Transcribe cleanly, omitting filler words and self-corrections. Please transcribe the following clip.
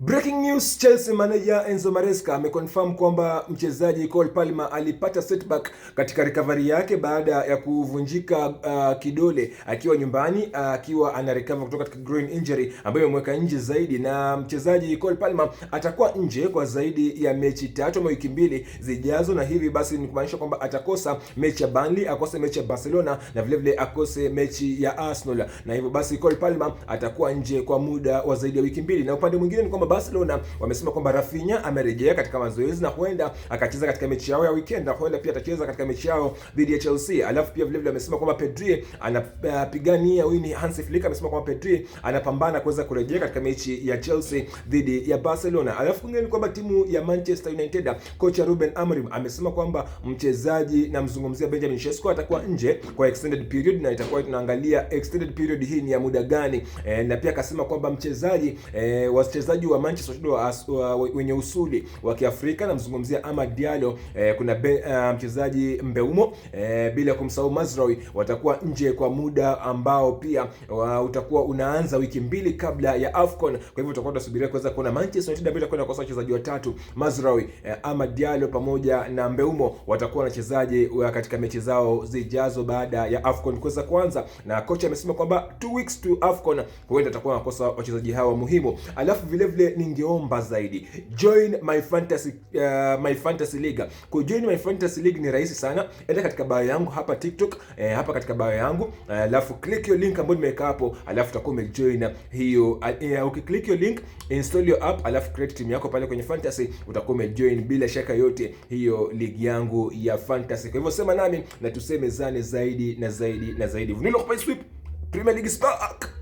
Breaking news, Chelsea manager Enzo Maresca ameconfirm kwamba mchezaji Cole Palmer alipata setback katika recovery yake baada ya kuvunjika kidole akiwa nyumbani akiwa ana recover kutoka katika groin injury ambayo imemweka nje zaidi, na mchezaji Cole Palmer atakuwa nje kwa zaidi ya mechi 3 ama wiki 2 zijazo, na hivi basi ni kumaanisha kwamba atakosa mechi ya Burnley, akose mechi ya Barcelona na vile vile akose mechi ya Arsenal, na hivyo basi Cole Palmer atakuwa nje kwa muda wa zaidi ya wiki 2. Na upande mwingine ni kwamba Barcelona wamesema kwamba Rafinha amerejea katika mazoezi na huenda akacheza katika mechi yao ya weekend, na huenda pia atacheza katika mechi yao dhidi ya Chelsea. Alafu pia vile vile wamesema kwamba Pedri anapigania wini. Hansi Flick amesema kwamba Pedri anapambana kuweza kurejea katika mechi ya Chelsea dhidi ya Barcelona. Alafu kwingine ni kwamba timu ya Manchester United, kocha Ruben Amorim amesema kwamba mchezaji na mzungumzia Benjamin Sesko atakuwa nje kwa extended period, na itakuwa tunaangalia extended period hii ni ya muda gani. Na pia akasema kwamba wachezaji wa Manchester United wenye usuli wa Kiafrika, na mzungumzia Amad Diallo, kuna mchezaji Mbeumo, bila kumsahau Mazraoui, watakuwa nje kwa muda ambao pia utakuwa unaanza wiki 2 kabla ya AFCON. Kwa hivyo tutakuwa tunasubiria kuweza kuona Manchester United bila kwenda kwa wachezaji watatu, Mazraoui, Amad Diallo pamoja na Mbeumo watakuwa wachezaji katika mechi zao zijazo baada ya AFCON kuweza kuanza, na kocha amesema kwamba 2 weeks to AFCON huenda atakuwa anakosa wachezaji hawa muhimu. Alafu vile vile ningeomba zaidi join my fantasy league. Kujoin my fantasy league ni rahisi sana. Enda katika bio yangu hapa TikTok, hapa katika bio yangu, alafu click your link ambayo nimeweka hapo, alafu utakuwa umejoin hiyo. Ukiclick your link, install your app, alafu create team yako pale kwenye fantasy, utakuwa umejoin bila shaka yote hiyo league yangu ya fantasy. Kwa hivyo sema nami na tusemezane zaidi na zaidi na zaidi. Vunilo kwa Sweep Premier League Spark.